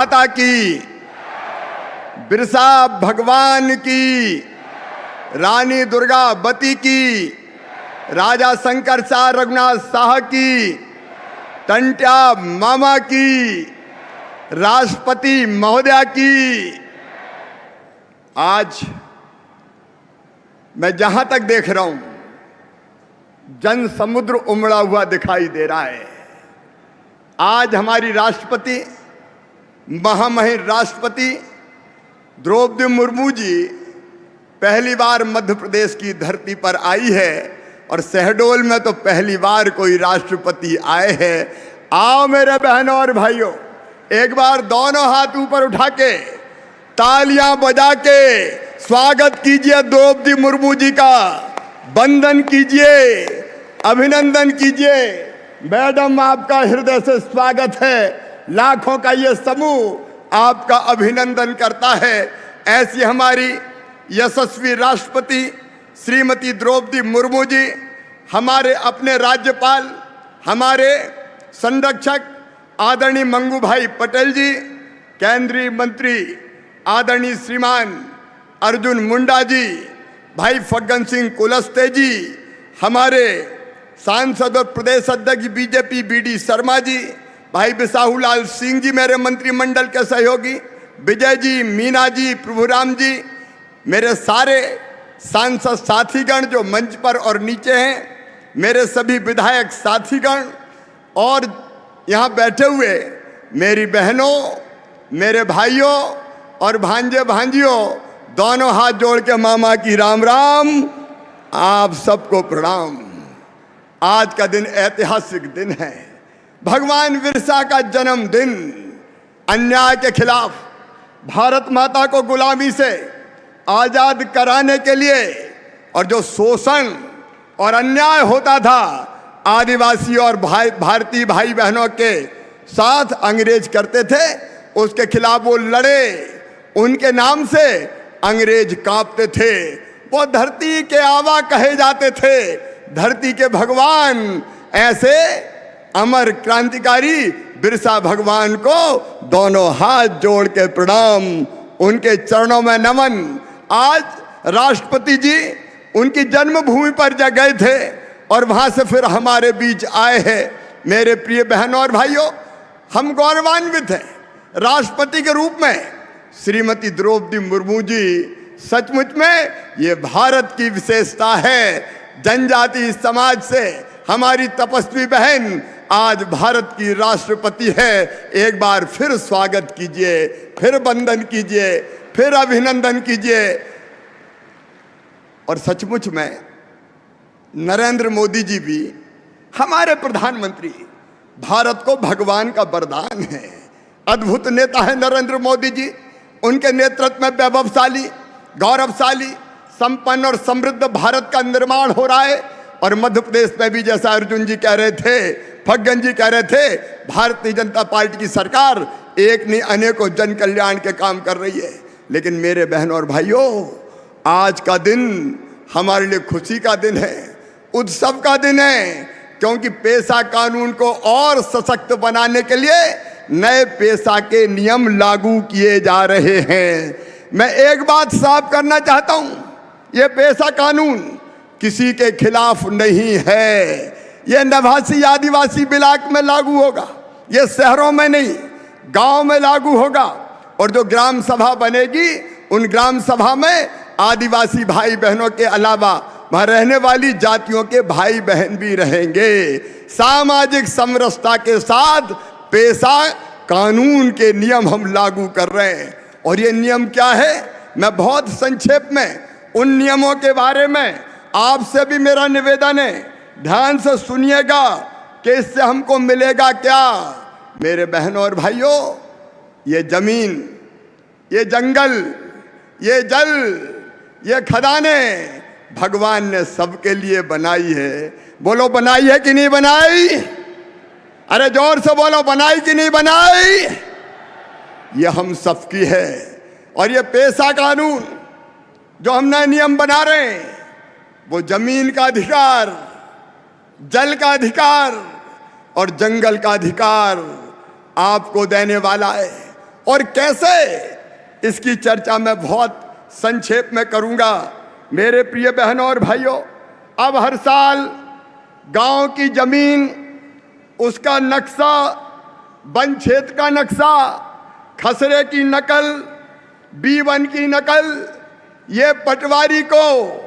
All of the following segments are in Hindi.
माता की, बिरसा भगवान की, रानी दुर्गावती की, राजा शंकर शाह रघुनाथ शाह की, टंट्या मामा की, राष्ट्रपति महोदया की। आज मैं जहां तक देख रहा हूं, जन समुद्र उमड़ा हुआ दिखाई दे रहा है। आज हमारी राष्ट्रपति, महामहिम राष्ट्रपति द्रौपदी मुर्मू जी पहली बार मध्य प्रदेश की धरती पर आई है और शहडोल में तो पहली बार कोई राष्ट्रपति आए हैं। आओ मेरे बहनों और भाइयों, एक बार दोनों हाथ ऊपर उठा के तालियां बजा के स्वागत कीजिए द्रौपदी मुर्मू जी का, वंदन कीजिए, अभिनंदन कीजिए। मैडम, आपका हृदय से स्वागत है। लाखों का ये समूह आपका अभिनंदन करता है। ऐसी हमारी यशस्वी राष्ट्रपति श्रीमती द्रौपदी मुर्मू जी, हमारे अपने राज्यपाल, हमारे संरक्षक आदरणीय मंगू भाई पटेल जी, केंद्रीय मंत्री आदरणीय श्रीमान अर्जुन मुंडा जी, भाई फग्गन सिंह कुलस्ते जी, हमारे सांसद और प्रदेश अध्यक्ष बीजेपी बीडी शर्मा जी, भाई बिसाहूलाल सिंह जी, मेरे मंत्रिमंडल के सहयोगी, विजय जी, मीना जी, प्रभुराम जी, मेरे सारे सांसद साथीगण जो मंच पर और नीचे हैं, मेरे सभी विधायक साथीगण और यहाँ बैठे हुए मेरी बहनों, मेरे भाइयों और भांजे भांजियों, दोनों हाथ जोड़ के मामा की राम राम, आप सबको प्रणाम। आज का दिन ऐतिहासिक दिन है, भगवान बिरसा का जन्मदिन। अन्याय के खिलाफ, भारत माता को गुलामी से आजाद कराने के लिए और जो शोषण और अन्याय होता था आदिवासी और भारतीय भाई बहनों के साथ अंग्रेज करते थे, उसके खिलाफ वो लड़े। उनके नाम से अंग्रेज कांपते थे। वो धरती के आवा कहे जाते थे, धरती के भगवान। ऐसे अमर क्रांतिकारी बिरसा भगवान को दोनों हाथ जोड़ के प्रणाम, उनके चरणों में नमन। आज राष्ट्रपति जी उनकी जन्मभूमि पर गए थे और वहां से फिर हमारे बीच आए हैं। मेरे प्रिय बहनों और भाइयों, हम गौरवान्वित हैं राष्ट्रपति के रूप में श्रीमती द्रौपदी मुर्मू जी। सचमुच में ये भारत की विशेषता है। जनजाति समाज से हमारी तपस्वी बहन आज भारत की राष्ट्रपति है। एक बार फिर स्वागत कीजिए, फिर वंदन कीजिए, फिर अभिनंदन कीजिए। और सचमुच में नरेंद्र मोदी जी भी हमारे प्रधानमंत्री, भारत को भगवान का वरदान है। अद्भुत नेता है नरेंद्र मोदी जी। उनके नेतृत्व में वैभवशाली, गौरवशाली, संपन्न और समृद्ध भारत का निर्माण हो रहा है। और मध्य प्रदेश में भी, जैसा अर्जुन जी कह रहे थे, फग्गन जी कह रहे थे, भारतीय जनता पार्टी की सरकार एक नहीं अनेकों जन कल्याण के काम कर रही है। लेकिन मेरे बहनों और भाइयों, आज का दिन हमारे लिए खुशी का दिन है, उत्सव का दिन है, क्योंकि पेशा कानून को और सशक्त बनाने के लिए नए पेशा के नियम लागू किए जा रहे हैं। मैं एक बात साफ करना चाहता हूं, यह पेशा कानून किसी के खिलाफ नहीं है। यह नवासी आदिवासी ब्लॉक में लागू होगा, यह शहरों में नहीं, गांव में लागू होगा। और जो ग्राम सभा बनेगी, उन ग्राम सभा में आदिवासी भाई बहनों के अलावा वहां रहने वाली जातियों के भाई बहन भी रहेंगे। सामाजिक समरसता के साथ पेशा कानून के नियम हम लागू कर रहे हैं। और ये नियम क्या है, मैं बहुत संक्षेप में उन नियमों के बारे में आपसे भी मेरा निवेदन है, ध्यान से सुनिएगा कि इससे हमको मिलेगा क्या। मेरे बहनों और भाइयों, ये जमीन, ये जंगल, ये जल, ये खदाने भगवान ने सबके लिए बनाई है। बोलो, बनाई है कि नहीं बनाई? अरे जोर से बोलो, बनाई कि नहीं बनाई? ये हम सबकी है। और ये पेशा कानून जो हम नए नियम बना रहे हैं, वो जमीन का अधिकार, जल का अधिकार और जंगल का अधिकार आपको देने वाला है। और कैसे, इसकी चर्चा मैं बहुत संक्षेप में करूंगा। मेरे प्रिय बहनों और भाइयों, अब हर साल गांव की जमीन, उसका नक्शा, वन क्षेत्र का नक्शा, खसरे की नकल, B1 की नकल, ये पटवारी को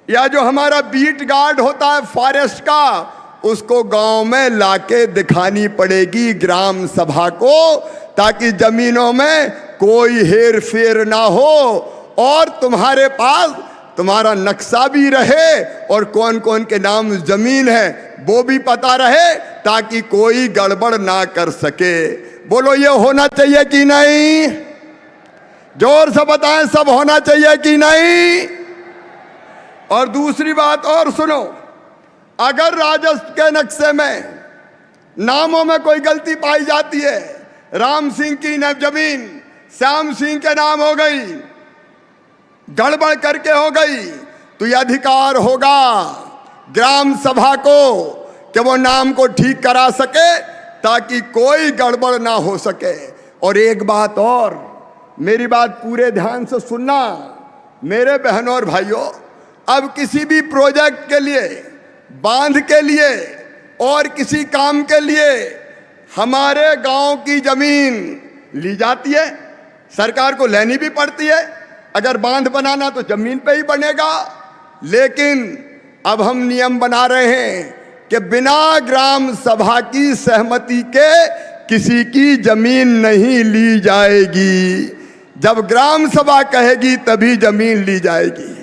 या जो हमारा बीट गार्ड होता है फॉरेस्ट का, उसको गांव में लाके दिखानी पड़ेगी ग्राम सभा को, ताकि जमीनों में कोई हेर फेर ना हो और तुम्हारे पास तुम्हारा नक्शा भी रहे और कौन कौन के नाम जमीन है वो भी पता रहे, ताकि कोई गड़बड़ ना कर सके। बोलो ये होना चाहिए कि नहीं? जोर से बताएं, सब होना चाहिए कि नहीं? और दूसरी बात और सुनो, अगर राजस्व के नक्शे में नामों में कोई गलती पाई जाती है, राम सिंह की जमीन श्याम सिंह के नाम हो गई, गड़बड़ करके हो गई, तो यह अधिकार होगा ग्राम सभा को कि वो नाम को ठीक करा सके, ताकि कोई गड़बड़ ना हो सके। और एक बात और, मेरी बात पूरे ध्यान से सुनना मेरे बहनों और भाइयों, अब किसी भी प्रोजेक्ट के लिए, बांध के लिए और किसी काम के लिए हमारे गांव की जमीन ली जाती है, सरकार को लेनी भी पड़ती है। अगर बांध बनाना तो जमीन पे ही बनेगा, लेकिन अब हम नियम बना रहे हैं कि बिना ग्राम सभा की सहमति के किसी की जमीन नहीं ली जाएगी। जब ग्राम सभा कहेगी तभी जमीन ली जाएगी।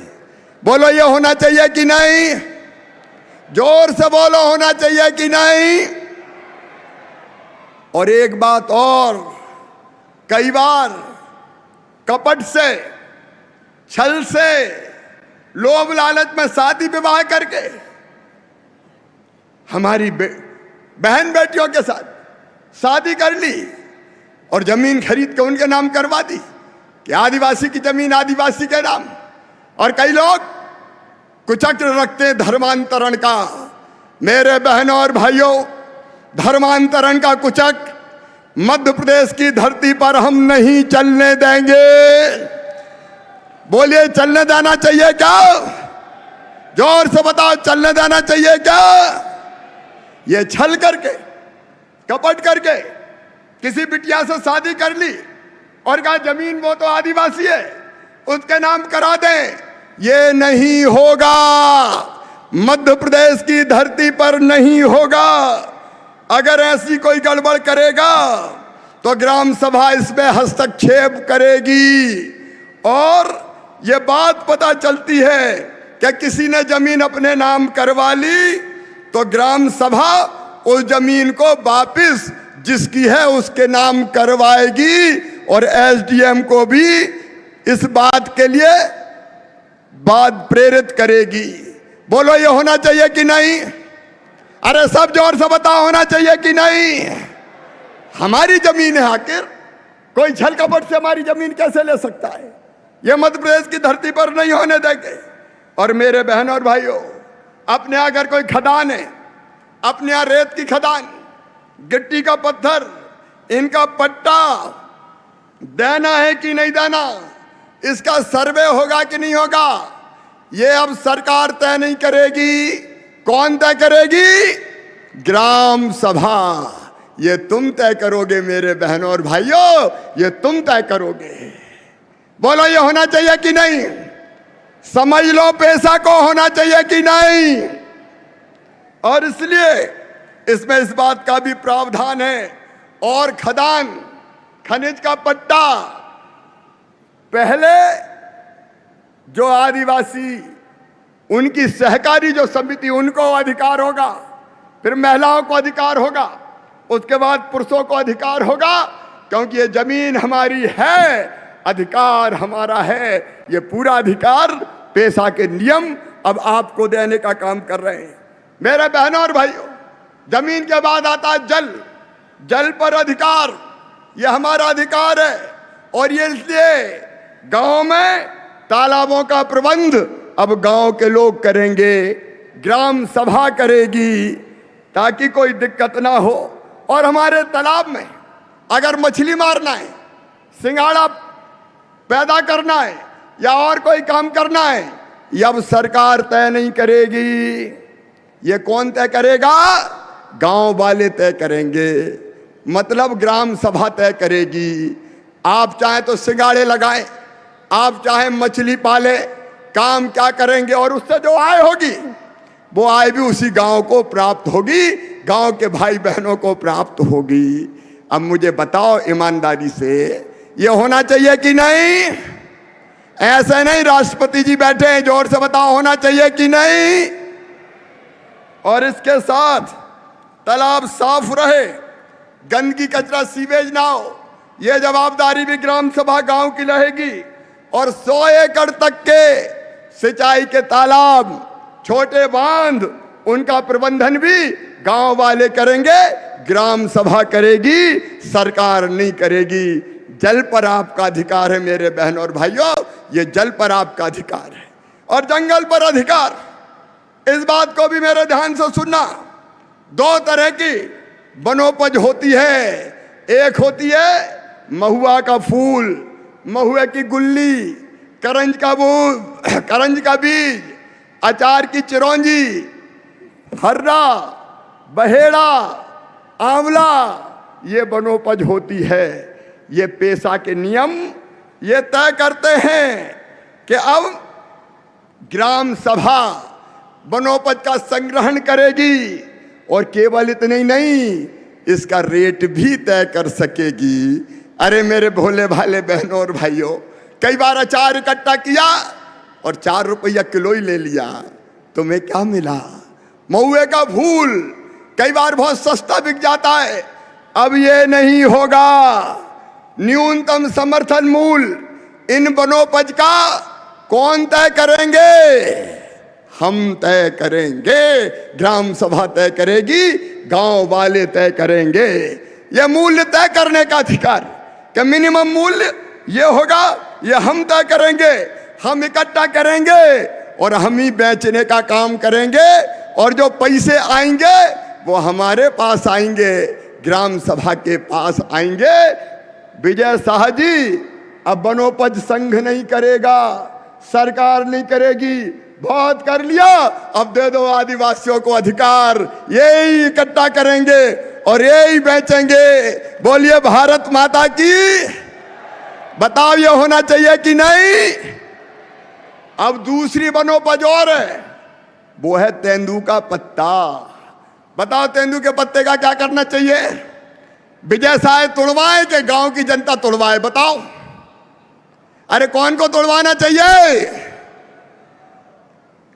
बोलो ये होना चाहिए कि नहीं? जोर से बोलो, होना चाहिए कि नहीं? और एक बात और, कई बार कपट से, छल से, लोभ लालच में शादी विवाह करके हमारी बहन बेटियों के साथ शादी कर ली और जमीन खरीद के उनके नाम करवा दी कि आदिवासी की जमीन आदिवासी के नाम। और कई लोग कुचक्र रखते धर्मांतरण का। मेरे बहनों और भाइयों, धर्मांतरण का कुचक्र मध्य प्रदेश की धरती पर हम नहीं चलने देंगे। बोलिए, चलने देना चाहिए क्या? जोर से बताओ, चलने देना चाहिए क्या? ये छल करके, कपट करके किसी बिटिया से शादी कर ली और कहा जमीन वो तो आदिवासी है, उसके नाम करा दें, ये नहीं होगा। मध्य प्रदेश की धरती पर नहीं होगा। अगर ऐसी कोई गड़बड़ करेगा तो ग्राम सभा इसमें हस्तक्षेप करेगी। और ये बात पता चलती है कि किसी ने जमीन अपने नाम करवा ली तो ग्राम सभा उस जमीन को वापस जिसकी है उसके नाम करवाएगी और एसडीएम को भी इस बात के लिए बात प्रेरित करेगी। बोलो ये होना चाहिए कि नहीं? अरे सब जोर से बताओ, होना चाहिए कि नहीं? हमारी जमीन है, आखिर कोई छल कपट से हमारी जमीन कैसे ले सकता है? ये मध्य प्रदेश की धरती पर नहीं होने देंगे। और मेरे बहनों और भाइयों, अपने यहाँ अगर कोई खदान है, अपने यहाँ रेत की खदान, गिट्टी का पत्थर, इनका पट्टा देना है कि नहीं देना, इसका सर्वे होगा कि नहीं होगा, ये अब सरकार तय नहीं करेगी। कौन तय करेगी? ग्राम सभा। ये तुम तय करोगे मेरे बहनों और भाइयों, ये तुम तय करोगे। बोलो ये होना चाहिए कि नहीं? समझ लो, पैसा को होना चाहिए कि नहीं? और इसलिए इसमें इस बात का भी प्रावधान है। और खदान, खनिज का पट्टा, पहले जो आदिवासी, उनकी सहकारी जो समिति, उनको अधिकार होगा, फिर महिलाओं को अधिकार होगा, उसके बाद पुरुषों को अधिकार होगा, क्योंकि ये जमीन हमारी है, अधिकार हमारा है। ये पूरा अधिकार पेशा के नियम अब आपको देने का काम कर रहे हैं। मेरे बहनों और भाइयों, जमीन के बाद आता है जल। जल पर अधिकार, ये हमारा अधिकार है। और ये इसलिए गांव में तालाबों का प्रबंध अब गांव के लोग करेंगे, ग्राम सभा करेगी, ताकि कोई दिक्कत ना हो। और हमारे तालाब में अगर मछली मारना है सिंगाड़ा पैदा करना है या और कोई काम करना है, ये अब सरकार तय नहीं करेगी। ये कौन तय करेगा? गांव वाले तय करेंगे, मतलब ग्राम सभा तय करेगी। आप चाहे तो सिंगाड़े लगाएं, आप चाहे मछली पाले, काम क्या करेंगे और उससे जो आय होगी वो आय भी उसी गांव को प्राप्त होगी, गांव के भाई बहनों को प्राप्त होगी। अब मुझे बताओ ईमानदारी से, ये होना चाहिए कि नहीं? ऐसे नहीं राष्ट्रपति जी बैठे हैं, जोर से बताओ होना चाहिए कि नहीं? और इसके साथ तालाब साफ रहे, गंदगी कचरा सीवेज ना हो, ये जवाबदारी भी ग्राम सभा गांव की रहेगी। और 100 एकड़ तक के सिंचाई के तालाब, छोटे बांध, उनका प्रबंधन भी गांव वाले करेंगे, ग्राम सभा करेगी, सरकार नहीं करेगी। जल पर आपका अधिकार है मेरे बहनों और भाइयों, ये जल पर आपका अधिकार है। और जंगल पर अधिकार, इस बात को भी मेरे ध्यान से सुनना। 2 तरह की वनोपज होती है, एक होती है महुआ का फूल, महुए की गुल्ली, करंज का बीज, अचार की चिरौंजी, हर्रा, बहेड़ा, आंवला, ये वनोपज होती है। ये पेशा के नियम ये तय करते हैं कि अब ग्राम सभा वनोपज का संग्रहण करेगी और केवल इतने ही नहीं, इसका रेट भी तय कर सकेगी। अरे मेरे भोले भाले बहनों और भाइयों, कई बार अचार इकट्ठा किया और 4 रुपया किलो ही ले लिया, तुम्हें क्या मिला? महुए का फूल कई बार बहुत सस्ता बिक जाता है। अब ये नहीं होगा। न्यूनतम समर्थन मूल्य इन वनोपज का कौन तय करेंगे? हम तय करेंगे, ग्राम सभा तय करेगी, गांव वाले तय करेंगे। ये मूल्य तय करने का अधिकार कि मिनिमम मूल्य ये होगा, ये हम तय करेंगे, हम इकट्ठा करेंगे और हम ही बेचने का काम करेंगे। और जो पैसे आएंगे वो हमारे पास आएंगे, ग्राम सभा के पास आएंगे। विजय शाह जी अब वनोपज संघ नहीं करेगा, सरकार नहीं करेगी, बहुत कर लिया, अब दे दो आदिवासियों को अधिकार, यही इकट्ठा करेंगे और यही बेचेंगे। बोलिए भारत माता की। बताओ ये होना चाहिए कि नहीं? अब दूसरी वनोपज और है, वो है तेंदू का पत्ता। बताओ तेंदू के पत्ते का क्या करना चाहिए? विजय शाह तोड़वाए कि गांव की जनता तोड़वाए? बताओ। अरे कौन को तोड़वाना चाहिए?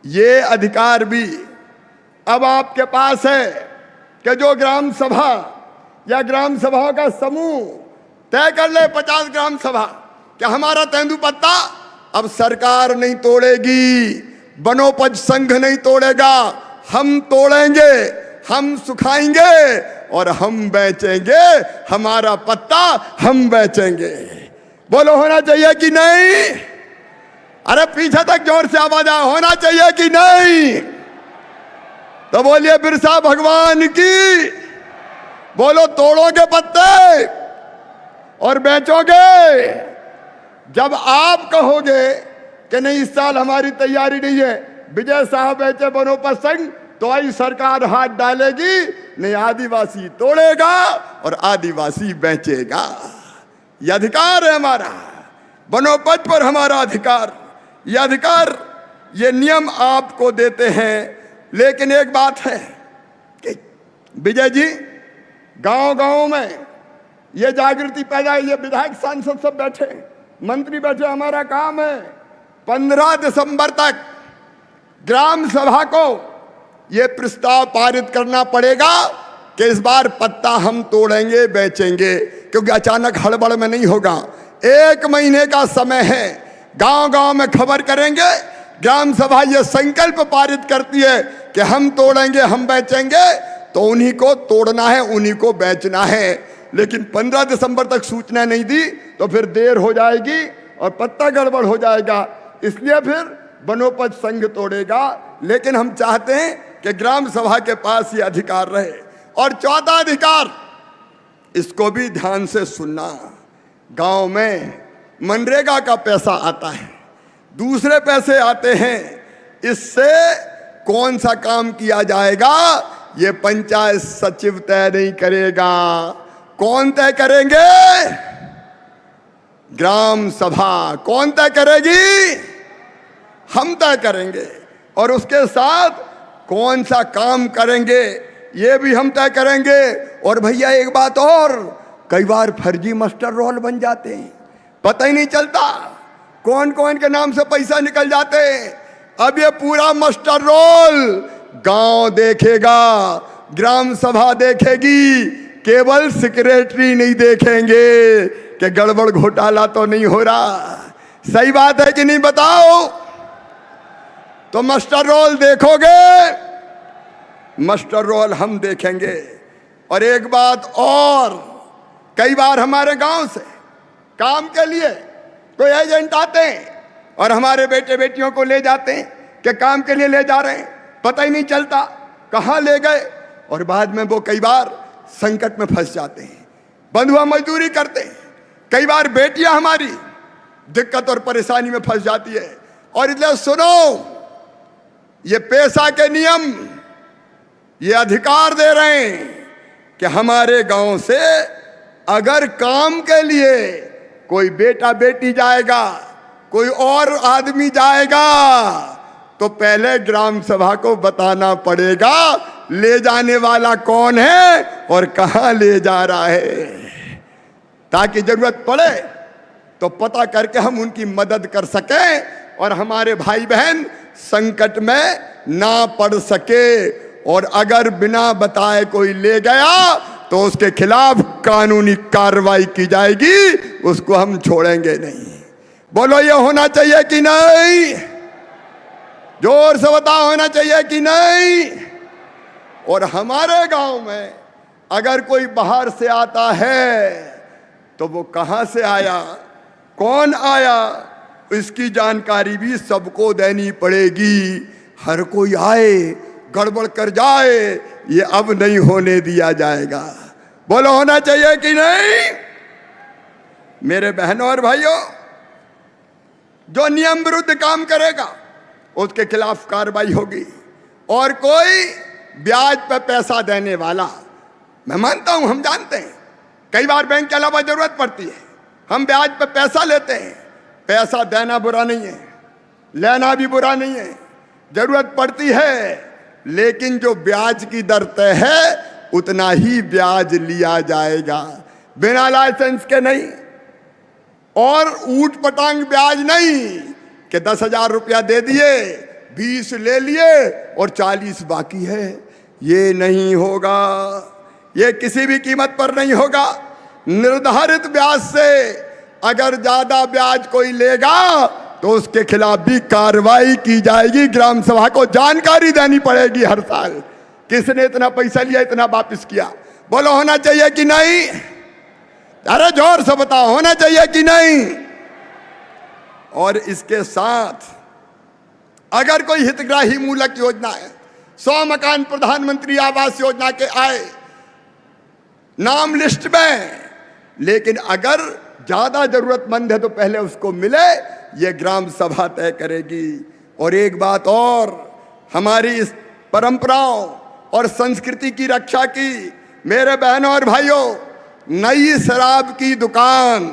ये अधिकार भी अब आपके पास है कि जो ग्राम सभा या ग्राम सभाओं का समूह तय कर ले, 50 ग्राम सभा, कि हमारा तेंदू पत्ता अब सरकार नहीं तोड़ेगी, वनोपज संघ नहीं तोड़ेगा, हम तोड़ेंगे, हम सुखाएंगे और हम बेचेंगे, हमारा पत्ता हम बेचेंगे। बोलो होना चाहिए कि नहीं? अरे पीछे तक जोर से आवाज आए, होना चाहिए कि नहीं? तो बोलिए बिरसा भगवान की। बोलो तोड़ोगे पत्ते और बेचोगे। जब आप कहोगे कि नहीं इस साल हमारी तैयारी नहीं है, विजय शाह बेचे वनोपज संघ, तो आई सरकार हाथ डालेगी, नहीं आदिवासी तोड़ेगा और आदिवासी बेचेगा। यह अधिकार है हमारा, वनोपज पर हमारा अधिकार। यह अधिकार, ये नियम आपको देते हैं। लेकिन एक बात है कि विजय जी, गांव गांव में ये जागृति पैदा, ये विधायक सांसद सब बैठे, मंत्री बैठे, हमारा काम है 15 दिसंबर तक ग्राम सभा को ये प्रस्ताव पारित करना पड़ेगा कि इस बार पत्ता हम तोड़ेंगे, बेचेंगे, क्योंकि अचानक हड़बड़ में नहीं होगा। 1 महीने का समय है, गांव गांव में खबर करेंगे। ग्राम सभा ये संकल्प पारित करती है कि हम तोड़ेंगे, हम बेचेंगे, तो उन्हीं को तोड़ना है, उन्हीं को बेचना है। लेकिन 15 दिसंबर तक सूचना नहीं दी तो फिर देर हो जाएगी और पत्ता गड़बड़ हो जाएगा, इसलिए फिर वनोपज संघ तोड़ेगा। लेकिन हम चाहते हैं कि ग्राम सभा के पास ये अधिकार रहे। और चौथा अधिकार, इसको भी ध्यान से सुनना, गांव में मनरेगा का पैसा आता है, दूसरे पैसे आते हैं, इससे कौन सा काम किया जाएगा ये पंचायत सचिव तय नहीं करेगा। कौन तय करेंगे? ग्राम सभा। कौन तय करेगी? हम तय करेंगे। और उसके साथ कौन सा काम करेंगे ये भी हम तय करेंगे। और भैया एक बात और, कई बार फर्जी मास्टर रोल बन जाते हैं, पता ही नहीं चलता कौन कौन के नाम से पैसा निकल जाते हैं। अब ये पूरा मास्टर रोल गांव देखेगा, ग्राम सभा देखेगी, केवल सेक्रेटरी नहीं देखेंगे कि गड़बड़ घोटाला तो नहीं हो रहा। सही बात है कि नहीं बताओ? तो मास्टर रोल देखोगे, मास्टर रोल हम देखेंगे। और एक बात और, कई बार हमारे गांव से काम के लिए कोई एजेंट आते हैं और हमारे बेटे बेटियों को ले जाते हैं कि काम के लिए ले जा रहे हैं, पता ही नहीं चलता कहाँ ले गए। और बाद में वो कई बार संकट में फंस जाते हैं, बंधुआ मजदूरी करते हैं। कई बार बेटियां हमारी दिक्कत और परेशानी में फंस जाती है। और इसलिए सुनो, ये पेशा के नियम ये अधिकार दे रहे हैं कि हमारे गांव से अगर काम के लिए कोई बेटा बेटी जाएगा, कोई और आदमी जाएगा, तो पहले ग्राम सभा को बताना पड़ेगा ले जाने वाला कौन है और कहां ले जा रहा है, ताकि जरूरत पड़े तो पता करके हम उनकी मदद कर सकें और हमारे भाई बहन संकट में ना पड़ सके। और अगर बिना बताए कोई ले गया तो उसके खिलाफ कानूनी कार्रवाई की जाएगी, उसको हम छोड़ेंगे नहीं। बोलो ये होना चाहिए कि नहीं? जोर से बताओ, होना चाहिए कि नहीं? और हमारे गांव में अगर कोई बाहर से आता है तो वो कहां से आया, कौन आया, इसकी जानकारी भी सबको देनी पड़ेगी। हर कोई आए गड़बड़ कर जाए ये अब नहीं होने दिया जाएगा। बोलो होना चाहिए कि नहीं? मेरे बहनों और भाइयों, जो नियम विरुद्ध काम करेगा उसके खिलाफ कार्रवाई होगी। और कोई ब्याज पर पैसा देने वाला, मैं मानता हूं, हम जानते हैं कई बार बैंक के अलावा जरूरत पड़ती है, हम ब्याज पर पैसा लेते हैं। पैसा देना बुरा नहीं है, लेना भी बुरा नहीं है, जरूरत पड़ती है, लेकिन जो ब्याज की दर तय है उतना ही ब्याज लिया जाएगा, बिना लाइसेंस के नहीं। और ऊट पटांग ब्याज नहीं कि 10,000 रुपया दे दिए, 20 ले लिए और 40 बाकी है, ये नहीं होगा। ये किसी भी कीमत पर नहीं होगा। निर्धारित ब्याज से अगर ज्यादा ब्याज कोई लेगा तो उसके खिलाफ भी कार्रवाई की जाएगी। ग्राम सभा को जानकारी देनी पड़ेगी हर साल, किसने इतना पैसा लिया, इतना वापस किया। बोलो होना चाहिए कि नहीं? अरे जोर से बताओ, होना चाहिए कि नहीं? और इसके साथ अगर कोई हितग्राही मूलक योजना है, 100 मकान प्रधानमंत्री आवास योजना के आए नाम लिस्ट में, लेकिन अगर ज्यादा जरूरतमंद है तो पहले उसको मिले, ये ग्राम सभा तय करेगी। और एक बात और, हमारी इस परंपराओं और संस्कृति की रक्षा की मेरे बहनों और भाइयों, नई शराब की दुकान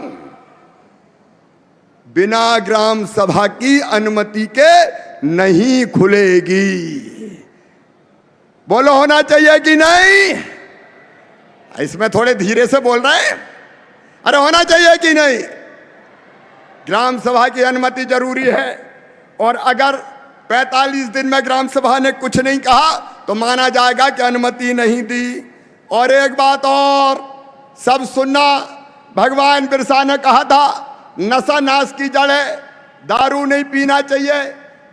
बिना ग्राम सभा की अनुमति के नहीं खुलेगी। बोलो होना चाहिए कि नहीं? इसमें थोड़े धीरे से बोल रहे हैं। अरे होना चाहिए कि नहीं? ग्राम सभा की अनुमति जरूरी है। और अगर 45 दिन में ग्राम सभा ने कुछ नहीं कहा तो माना जाएगा कि अनुमति नहीं दी। और एक बात और, सब सुनना, भगवान बिरसा ने कहा था नशा नाश की जड़ है, दारू नहीं पीना चाहिए।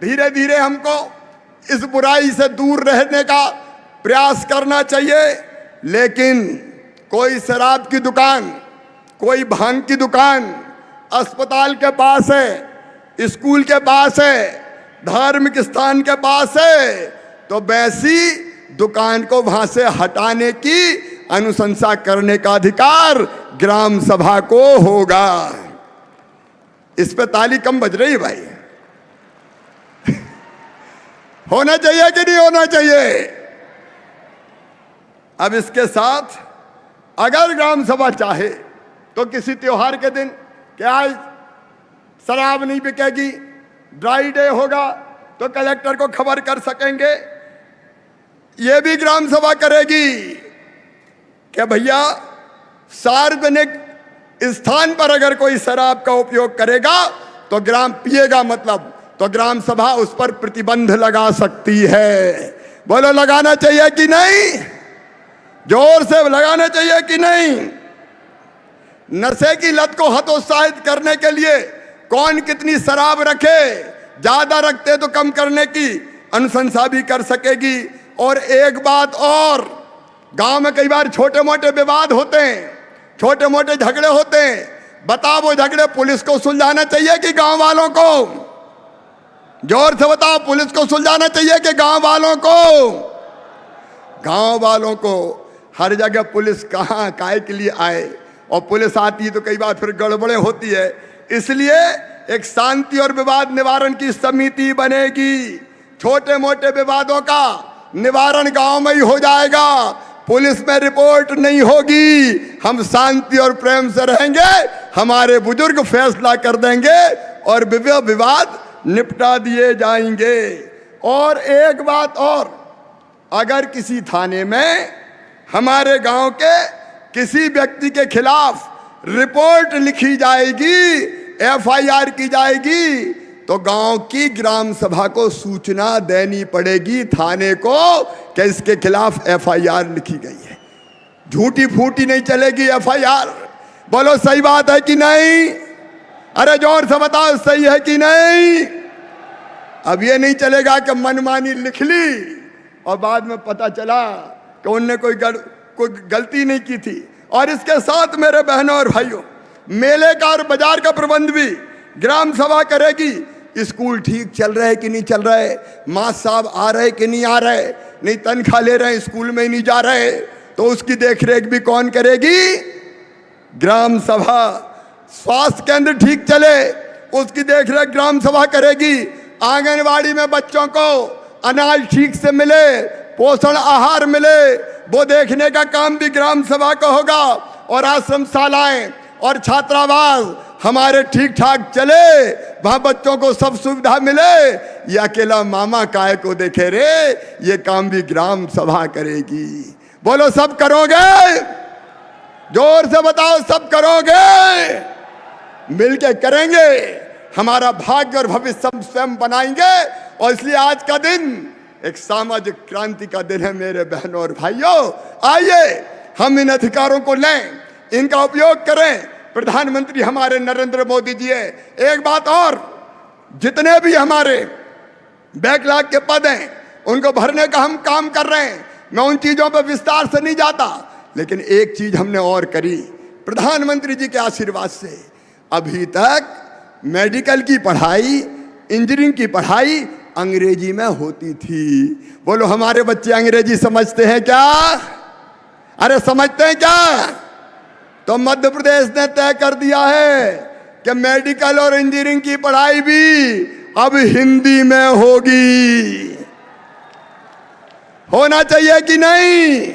धीरे धीरे हमको इस बुराई से दूर रहने का प्रयास करना चाहिए। लेकिन कोई शराब की दुकान, कोई भांग की दुकान अस्पताल के पास है, स्कूल के पास है, धार्मिक स्थान के पास है, तो वैसी दुकान को वहां से हटाने की अनुशंसा करने का अधिकार ग्राम सभा को होगा। इस पे ताली कम बज रही है भाई। होना चाहिए कि नहीं होना चाहिए? अब इसके साथ अगर ग्राम सभा चाहे तो किसी त्योहार के दिन क्या आज शराब नहीं बिकेगी, ड्राई डे होगा, तो कलेक्टर को खबर कर सकेंगे। ये भी ग्राम सभा करेगी कि भैया सार्वजनिक स्थान पर अगर कोई शराब का उपयोग करेगा तो ग्राम पिएगा मतलब, तो ग्राम सभा उस पर प्रतिबंध लगा सकती है। बोलो लगाना चाहिए कि नहीं? जोर से लगाना चाहिए कि नहीं? नशे की लत को हतोत्साहित करने के लिए कौन कितनी शराब रखे, ज्यादा रखते तो कम करने की अनुशंसा भी कर सकेगी। और एक बात और, गांव में कई बार छोटे मोटे विवाद होते हैं, छोटे मोटे झगड़े होते हैं, बताओ वो झगड़े पुलिस को सुलझाना चाहिए कि गांव वालों को? जोर से बताओ, पुलिस को सुलझाना चाहिए कि गांव वालों को? गांव वालों को। हर जगह पुलिस कहाँ काय के लिए आए, और पुलिस आती है तो कई बार फिर गड़बड़े होती है। इसलिए एक शांति और विवाद निवारण की समिति बनेगी। छोटे मोटे विवादों का निवारण गांव में ही हो जाएगा, पुलिस में रिपोर्ट नहीं होगी। हम शांति और प्रेम से रहेंगे, हमारे बुजुर्ग फैसला कर देंगे और विवाद निपटा दिए जाएंगे। और एक बात और, अगर किसी थाने में हमारे गांव के किसी व्यक्ति के खिलाफ रिपोर्ट लिखी जाएगी, एफआईआर की जाएगी, तो गांव की ग्राम सभा को सूचना देनी पड़ेगी थाने को कि इसके खिलाफ एफआईआर लिखी गई है। झूठी फूटी नहीं चलेगी एफआईआर। बोलो सही बात है कि नहीं? अरे जोर से बताओ, सही है कि नहीं? अब ये नहीं चलेगा कि मनमानी लिख ली और बाद में पता चला कि उनने कोई गलती नहीं की थी। और इसके साथ मेरे बहनों और भाइयों, मेले का और बाजार का प्रबंध भी ग्राम सभा करेगी। स्कूल ठीक चल रहे कि नहीं चल रहे, मास्टर साहब आ रहे कि नहीं आ रहे, नहीं तनख्वाह ले रहे हैं स्कूल में ही नहीं जा रहे, तो उसकी देखरेख भी कौन करेगी? ग्राम सभा। स्वास्थ्य केंद्र ठीक चले, उसकी देखरेख ग्राम सभा करेगी। आंगनवाड़ी में बच्चों को अनाज ठीक से मिले, पोषण आहार मिले, वो देखने का काम भी ग्राम सभा का होगा। और आश्रमशालाएं और छात्रावास हमारे ठीक ठाक चले, वहां बच्चों को सब सुविधा मिले। ये अकेला मामा काय को देखे रे, ये काम भी ग्राम सभा करेगी। बोलो सब करोगे? जोर से बताओ, सब करोगे? मिलके करेंगे, हमारा भाग्य और भविष्य सब स्वयं बनाएंगे। और इसलिए आज का दिन एक सामाजिक क्रांति का दिन है मेरे बहनों और भाइयों। आइए हम इन अधिकारों को लें, इनका उपयोग करें। प्रधानमंत्री हमारे नरेंद्र मोदी जी है। एक बात और, जितने भी हमारे बैकलॉग के पद हैं उनको भरने का हम काम कर रहे हैं। मैं उन चीजों पर विस्तार से नहीं जाता, लेकिन एक चीज हमने और करी प्रधानमंत्री जी के आशीर्वाद से। अभी तक मेडिकल की पढ़ाई, इंजीनियरिंग की पढ़ाई अंग्रेजी में होती थी। बोलो हमारे बच्चे अंग्रेजी समझते हैं क्या? अरे समझते हैं क्या? तो मध्य प्रदेश ने तय कर दिया है कि मेडिकल और इंजीनियरिंग की पढ़ाई भी अब हिंदी में होगी। होना चाहिए कि नहीं?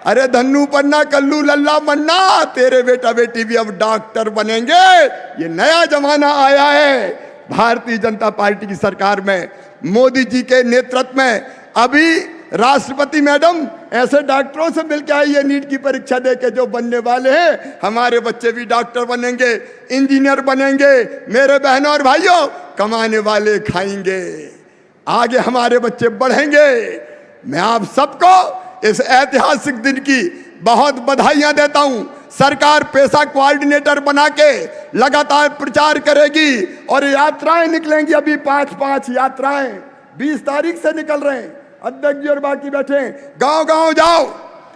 अरे धन्नू पन्ना कल्लू लल्ला मन्ना, तेरे बेटा बेटी भी अब डॉक्टर बनेंगे। ये नया जमाना आया है भारतीय जनता पार्टी की सरकार में, मोदी जी के नेतृत्व में। अभी राष्ट्रपति मैडम ऐसे डॉक्टरों से मिलकर आई है नीट की परीक्षा देके जो बनने वाले हैं। हमारे बच्चे भी डॉक्टर बनेंगे, इंजीनियर बनेंगे। मेरे बहनों और भाइयों, कमाने वाले खाएंगे, आगे हमारे बच्चे बढ़ेंगे। मैं आप सबको इस ऐतिहासिक दिन की बहुत बधाइयां देता हूं। सरकार पेशा कोऑर्डिनेटर बना के लगातार प्रचार करेगी और यात्राएं निकलेंगी। अभी 5-5 यात्राएं 20 तारीख से निकल रहे हैं। अध्यक्ष जी और बाकी बैठे, गांव गांव जाओ,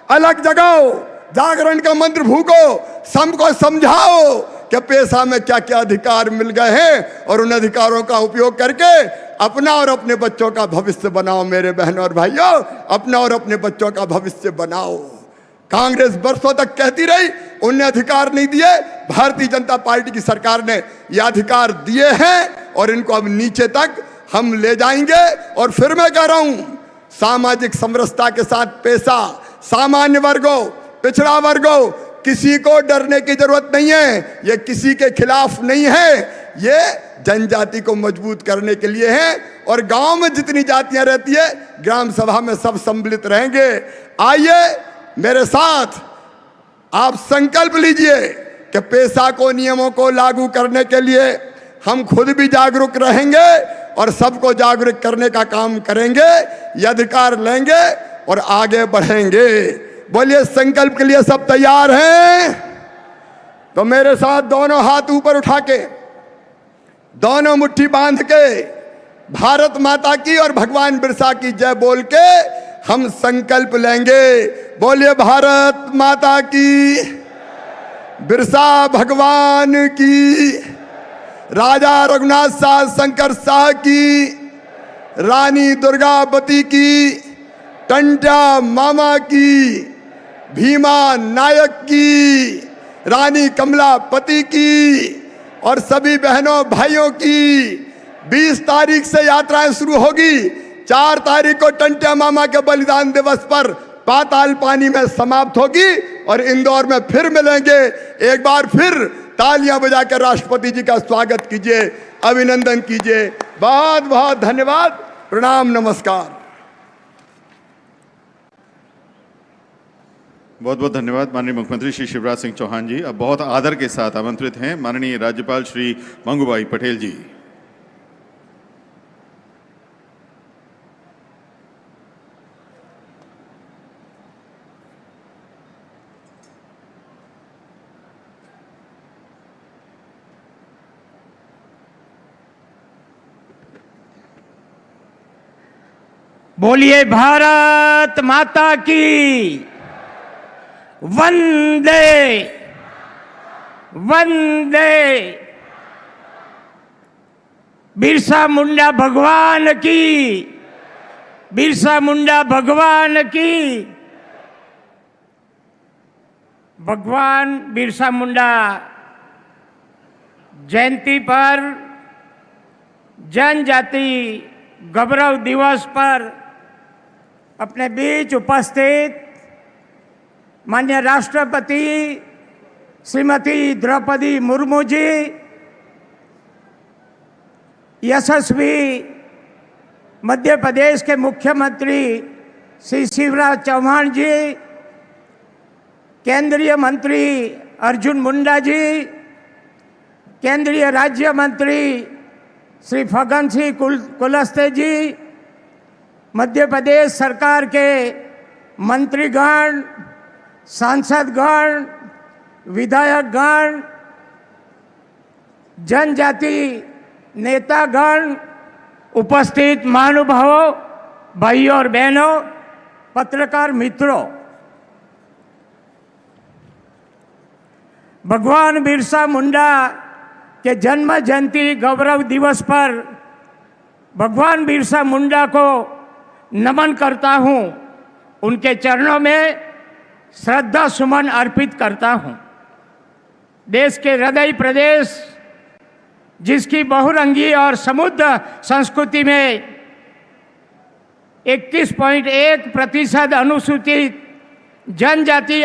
अलग जगाओ, जागरण का मंत्र भूको, सबको समझाओ कि पेशा में क्या क्या अधिकार मिल गए हैं और उन अधिकारों का उपयोग करके अपना और अपने बच्चों का भविष्य बनाओ। मेरे बहनों और भाइयों, अपना और अपने बच्चों का भविष्य बनाओ। कांग्रेस बरसों तक कहती रही उन्हें अधिकार नहीं दिए, भारतीय जनता पार्टी की सरकार ने ये अधिकार दिए हैं और इनको अब नीचे तक हम ले जाएंगे। और फिर मैं कह रहा हूं, सामाजिक समरसता के साथ पेशा, सामान्य वर्गों, पिछड़ा वर्गों, किसी को डरने की जरूरत नहीं है। ये किसी के खिलाफ नहीं है, ये जनजाति को मजबूत करने के लिए है। और गांव में जितनी जातियां रहती है, ग्राम सभा में सब सम्मिलित रहेंगे। आइए मेरे साथ आप संकल्प लीजिए कि पेशा को, नियमों को लागू करने के लिए हम खुद भी जागरूक रहेंगे और सबको जागरूक करने का काम करेंगे, ये अधिकार लेंगे और आगे बढ़ेंगे। बोलिए, संकल्प के लिए सब तैयार हैं? तो मेरे साथ दोनों हाथ ऊपर उठा के, दोनों मुट्ठी बांध के, भारत माता की और भगवान बिरसा की जय बोल के हम संकल्प लेंगे। बोलिए, भारत माता की, बिरसा भगवान की, राजा रघुनाथ शाह शंकर शाह की, रानी दुर्गावती की, टंटा मामा की, भीमा नायक की, रानी कमलापति की और सभी बहनों भाइयों की। 20 तारीख से यात्राएं शुरू होगी। 4 तारीख को टंटा मामा के बलिदान दिवस पर पाताल पानी में समाप्त होगी और इंदौर में फिर मिलेंगे। एक बार फिर तालियां बजाकर राष्ट्रपति जी का स्वागत कीजिए, अभिनंदन कीजिए। बहुत बहुत धन्यवाद, प्रणाम, नमस्कार। बहुत बहुत धन्यवाद माननीय मुख्यमंत्री श्री शिवराज सिंह चौहान जी। अब बहुत आदर के साथ आमंत्रित हैं माननीय राज्यपाल श्री मंगूभाई पटेल जी। बोलिए, भारत माता की वंदे वंदे। बिरसा मुंडा भगवान की, बिरसा मुंडा भगवान की। भगवान बिरसा मुंडा जयंती पर, जनजाति गौरव दिवस पर अपने बीच उपस्थित माननीय राष्ट्रपति श्रीमती द्रौपदी मुर्मू जी, यशस्वी मध्य प्रदेश के मुख्यमंत्री श्री शिवराज चौहान जी, केंद्रीय मंत्री अर्जुन मुंडा जी, केंद्रीय राज्य मंत्री श्री फग्गन सिंह कुलस्ते जी, मध्य प्रदेश सरकार के मंत्रीगण, सांसदगण, विधायकगण, जनजाति नेतागण, उपस्थित महानुभावों, भाइयों और बहनों, पत्रकार मित्रों, भगवान बिरसा मुंडा के जन्म जयंती गौरव दिवस पर भगवान बिरसा मुंडा को नमन करता हूं, उनके चरणों में श्रद्धा सुमन अर्पित करता हूं। देश के हृदय प्रदेश, जिसकी बहुरंगी और समृद्ध संस्कृति में 21.1% अनुसूचित जनजाति